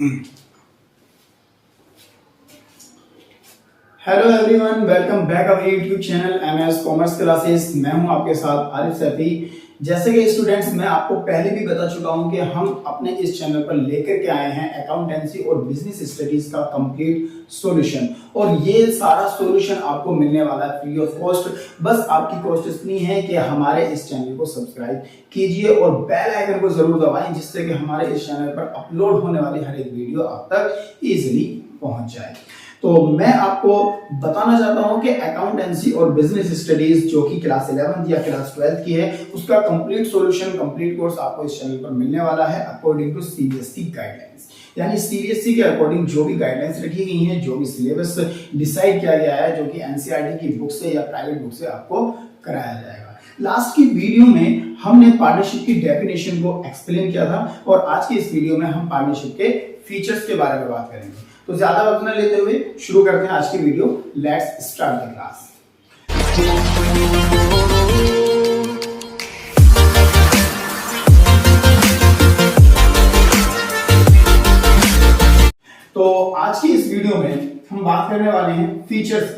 Hello everyone, welcome back our YouTube channel MS commerce classes. मैं हूं आपके साथ आरिफ सैफी। जैसे कि स्टूडेंट्स, मैं आपको पहले भी बता चुका हूं कि हम अपने इस चैनल पर लेकर के आए हैं अकाउंटेंसी और बिजनेस स्टडीज का कंप्लीट सॉल्यूशन, और ये सारा सॉल्यूशन आपको मिलने वाला है फ्री ऑफ कॉस्ट। बस आपकी कॉस्ट इतनी है कि हमारे इस चैनल को सब्सक्राइब कीजिए और बेल आइकन को जरूर दबाएं, जिससे कि हमारे इस चैनल पर अपलोड होने वाली हर एक वीडियो आप तक इजीली पहुंच जाए। तो मैं आपको बताना चाहता हूं कि अकाउंटेंसी और बिजनेस स्टडीज जो कि क्लास 11th या क्लास 12th की है, उसका कंप्लीट सॉल्यूशन, कंप्लीट कोर्स आपको इस चैनल पर मिलने वाला है अकॉर्डिंग टू सीबीएसई गाइडलाइंस। यानी सीबीएसई के अकॉर्डिंग जो भी गाइडलाइंस रखी गई हैं, जो भी सिलेबस डिसाइड किया गया है, जो कि एनसीईआरटी की बुक से या प्राइवेट बुक से आपको कराया जाएगा। लास्ट की वीडियो में हमने पार्टनरशिप की डेफिनेशन को एक्सप्लेन किया था, और आज की इस वीडियो में हम पार्टनरशिप के फीचर्स के बारे में बात करेंगे। तो ज्यादा वक्त न लेते हुए शुरू करते हैं आज की video. Let's start the class. तो आज की इस वीडियो में हम बात करने वाले हैं फीचर्स,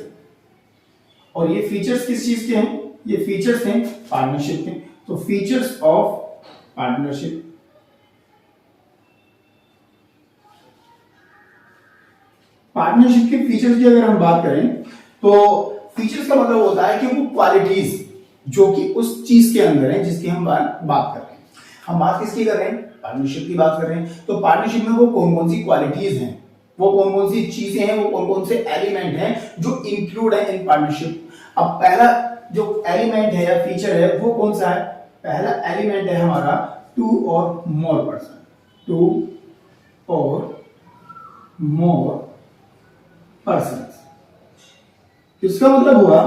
और ये फीचर्स किस चीज के हैं? ये फीचर्स हैं पार्टनरशिप के। तो फीचर्स ऑफ पार्टनरशिप। पार्टनरशिप के फीचर्स की अगर हम बात करें तो फीचर्स का मतलब होता है कि वो क्वालिटीज जो कि उस चीज के अंदर है जिसकी हम बात कर रहे हैं। हम बात किसकी कर रहे हैं? पार्टनरशिप की बात कर रहे हैं। तो पार्टनरशिप में वो कौन कौन सी क्वालिटीज हैं, वो कौन कौन सी चीजें हैं, वो कौन कौन से एलिमेंट हैं जो इंक्लूड है इन पार्टनरशिप। अब पहला जो एलिमेंट है या फीचर है वो कौन सा है? पहला एलिमेंट है हमारा टू और मोर पर्सन। टू और मोर पर्सन। इसका मतलब हुआ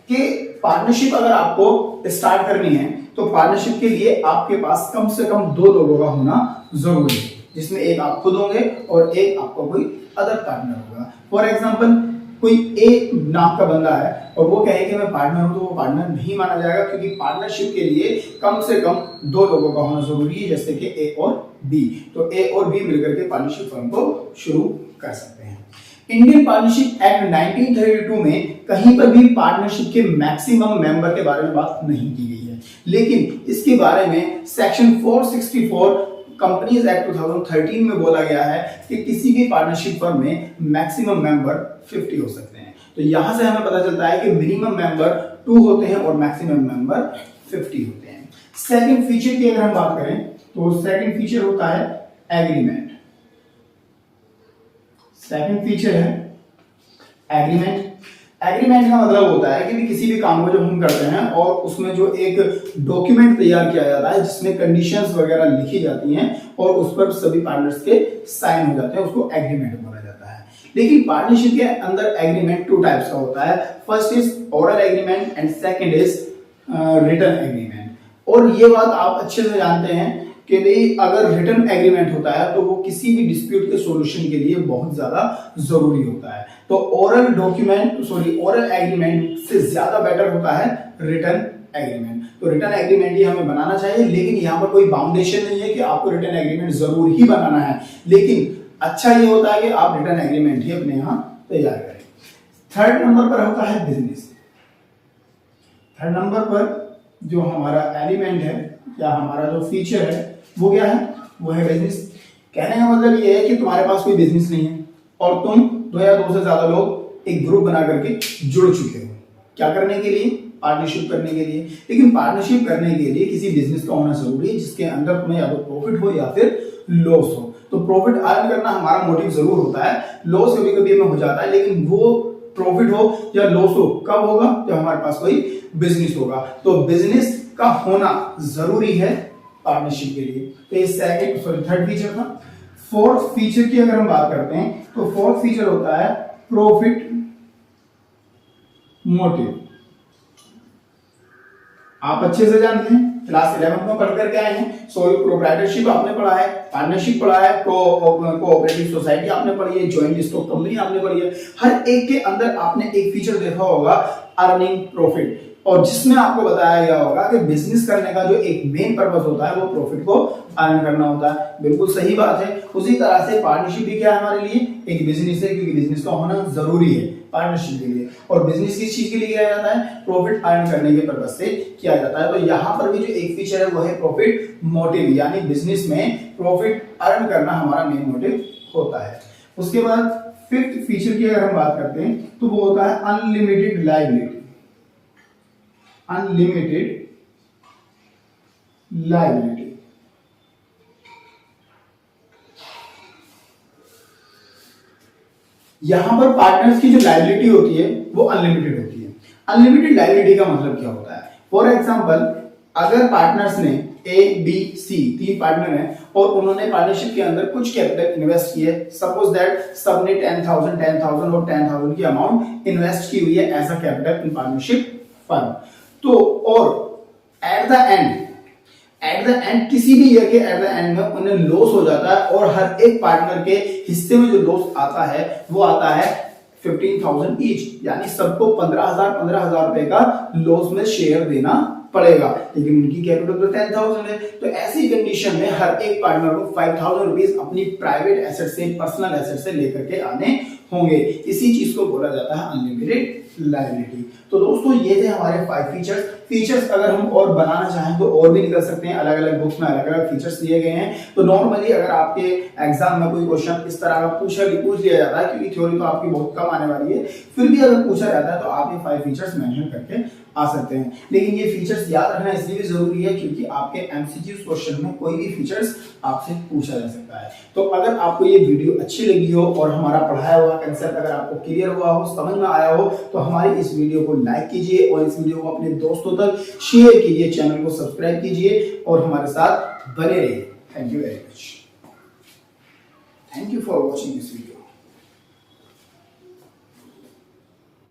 कि पार्टनरशिप अगर आपको स्टार्ट करनी है तो पार्टनरशिप के लिए आपके पास कम से कम 2 लोगों का होना जरूरी है, जिसमें एक आप खुद होंगे और एक आपका कोई अदर पार्टनर होगा। फॉर एग्जांपल, कोई ए नाम का बंदा है और वो कहे कि मैं पार्टनर हूं, तो वो पार्टनर नहीं माना जाएगा, क्योंकि पार्टनरशिप के लिए कम से कम 2 लोगों का होना जरूरी है, जैसे कि ए और बी। तो ए और बी मिलकर के पार्टनरशिप फर्म को शुरू कर सकते हैं। इंडियन पार्टनरशिप एक्ट 1932 में कहीं पर भी पार्टनरशिप के मैक्सिमम मेंबर के बारे में बात नहीं की गई है, लेकिन इसके बारे में सेक्शन 464 कंपनीज एक्ट 2013 में बोला गया है कि किसी भी पार्टनरशिप फर्म में मैक्सिमम मेंबर 50 हो सकते हैं। तो यहां से हमें पता चलता है कि मिनिमम मेंबर 2 होते हैं और मैक्सिमम मेंबर 50 होते हैं। सेकंड फीचर की अगर हम बात करें तो सेकंड फीचर होता है एग्रीमेंट। सेकंड फीचर है एग्रीमेंट। एग्रीमेंट का मतलब होता है कि किसी भी काम को जब हम करते हैं और उसमें जो एक डॉक्यूमेंट तैयार किया जाता है जिसमें कंडीशंस वगैरह लिखी जाती हैं और उस पर सभी पार्टनर्स के साइन हो जाते हैं, उसको एग्रीमेंट बोला जाता है। लेकिन पार्टनरशिप के अंदर एग्रीमेंट 2 टाइप्स का होता है। First is oral agreement and second is written agreement. और ये बात आप अच्छे से जानते हैं कि भाई अगर रिटन एग्रीमेंट होता है तो वो किसी भी डिस्प्यूट के सॉल्यूशन के लिए बहुत ज्यादा जरूरी होता है। तो ओरल एग्रीमेंट से ज्यादा बेटर होता है रिटन एग्रीमेंट। तो रिटन एग्रीमेंट ही हमें बनाना चाहिए, लेकिन यहाँ पर कोई बाउंडेशन नहीं है कि आपको रिटन एग्रीमेंट जरूर ही बनाना है, लेकिन अच्छा ये होता है कि आप रिटन एग्रीमेंट ही अपने यहाँ तैयार करें। थर्ड नंबर पर होता है बिजनेस। थर्ड नंबर पर जो हमारा एलिमेंट है या हमारा जो फीचर है वो क्या है? वो है बिजनेस। कहने का मतलब ये है कि तुम्हारे पास कोई बिजनेस नहीं है और तुम 2 या 2 से ज्यादा लोग एक ग्रुप बना करके जुड़ चुके हो। क्या करने के लिए? पार्टनरशिप करने के लिए। लेकिन पार्टनरशिप करने के लिए किसी बिजनेस का होना जरूरी है जिसके अंदर तुम्हें या तो प्रॉफिट हो या फिर लॉस हो। तो प्रॉफिट अर्न करना हमारा मोटिव जरूर होता है, लॉस कभी कभी हमें हो जाता है, लेकिन वो प्रॉफिट हो या लॉस हो कब होगा? जब हमारे पास कोई बिजनेस होगा। तो बिजनेस का होना जरूरी है पार्टनरशिप के लिए। तो ये थर्ड फीचर था। फोर्थ फीचर की अगर हम बात करते हैं तो फोर्थ फीचर होता है प्रॉफिट मोटिव। आप अच्छे से जानते हैं, क्लास 11 में पढ़ करके आए हैं। प्रोप्राइटरशिप आपने पढ़ा है, पार्टनरशिप पढ़ा है, कोऑपरेटिव सोसाइटी आपने पढ़ी है, जॉइंट स्टॉक कंपनी आपने पढ़ी है। हर एक के अंदर आपने एक फीचर देखा होगा, अर्निंग प्रॉफिट, और जिसमें आपको बताया गया होगा कि बिजनेस करने का जो एक मेन पर्पस होता है वो प्रॉफिट को अर्न करना होता है। बिल्कुल सही बात है। उसी तरह से पार्टनरशिप भी क्या है हमारे लिए, एक बिजनेस है, क्योंकि बिजनेस का होना जरूरी है पार्टनरशिप के लिए। और बिजनेस किस चीज के लिए किया जाता है, प्रॉफिट अर्न करने के पर्पस से किया जाता है। तो यहाँ पर भी जो एक फीचर है वो है प्रॉफिट मोटिव, यानी बिजनेस में प्रॉफिट अर्न करना हमारा मेन मोटिव होता है। उसके बाद फिफ्थ फीचर की अगर हम बात करते हैं तो वो होता है अनलिमिटेड लायबिलिटी। अनलिमिटेड लायबिलिटी, यहां पर पार्टनर्स की जो लायबिलिटी होती है वो अनलिमिटेड होती है। अनलिमिटेड लायबिलिटी का मतलब क्या होता है, फॉर एग्जांपल अगर पार्टनर्स ने ए बी सी 3 पार्टनर हैं और उन्होंने पार्टनरशिप के अंदर कुछ कैपिटल इन्वेस्ट किए, सपोज दैट सबने 10,000 और 10,000 की अमाउंट इन्वेस्ट की हुई है as a capital in partnership firm. तो और एट द एंड किसी भी ईयर के एट द एंड में उन्हें लॉस हो जाता है और हर एक पार्टनर के हिस्से में जो लॉस आता है वो आता है 15,000 ईच, यानी सबको 15,000 रुपए का लॉस में शेयर देना पड़ेगा, लेकिन उनकी कैपिटल तो 10,000 है। तो ऐसी कंडीशन में हर एक पार्टनर को 5,000 रुपीज अपनी प्राइवेट एसेट से, पर्सनल एसेट से लेकर के आने होंगे। इसी चीज को बोला जाता है अनलिमिटेड लायबिलिटी। तो दोस्तों ये थे हमारे 5 फीचर्स अगर हम और बनाना चाहें तो और भी निकल सकते हैं, अलग अलग बुक्स में अलग अलग फीचर्स दिए गए हैं। तो नॉर्मली अगर आपके एग्जाम में कोई क्वेश्चन इस तरह का पूछ लिया जाता है, क्योंकि थ्योरी तो आपकी बहुत कम आने वाली है, फिर भी अगर पूछा जाता है तो आप ये 5 फीचर्स मेंशन करके आ सकते हैं। लेकिन ये फीचर्स याद रखना इसलिए भी जरूरी है क्योंकि आपके एमसीक्यू क्वेश्चन में कोई भी फीचर्स आपसे पूछा जा सकता है। तो अगर आपको ये वीडियो अच्छी लगी हो और हमारा पढ़ाया हुआ कंसेप्ट अगर आपको क्लियर हुआ हो, समझ में आया हो, तो हमारी इस वीडियो को लाइक कीजिए और इस वीडियो को अपने दोस्तों तक शेयर कीजिए, चैनल को सब्सक्राइब कीजिए और हमारे साथ बने रहिए। Thank you very much. Thank you for watching this video.